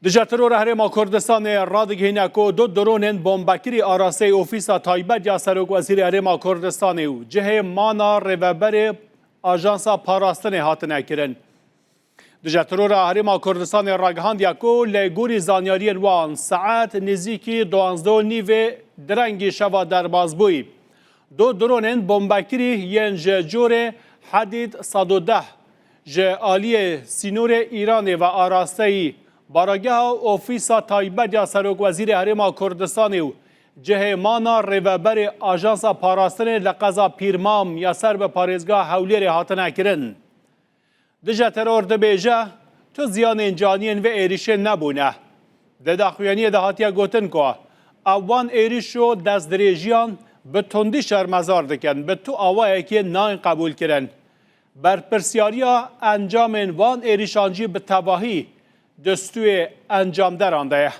دجاترور هرما کردستان رادگهینه کو دو درون بمبکری آراسته اوفیسا تایبت یا سرک وزیر هرما کردستان او جه مانا روبر آژانسا پاراستن هاتنه کرن. دجاترور هرما کردستان راگهاند یکو لگوری زانیاری وان ساعت نزیکی 12:30 درنگی شوا در بازبوی. دو درون بمبکری ین جور حدید 110 جه آلی سینور ایران و آراسته بارگاه اوفیسا تایبت یا سرک وزیر هرما کردستان او جه مانا روبر آژانسا پاراستن لقضا پیرمام یا سر به پارێزگا هولیر هاتنه کرن. دجا ترور دبیجه تو زیان جانین و ایریشن نبونه. ده داخویانی ده هاتیا گوتن که اوان ایریشو دست دریجیان به تندی شرمزار دکن به تو آوائه که ناین قبول کرن. بر پرسیاریا انجام وان ایریشانجی به تباهی دستوی انجام درانده.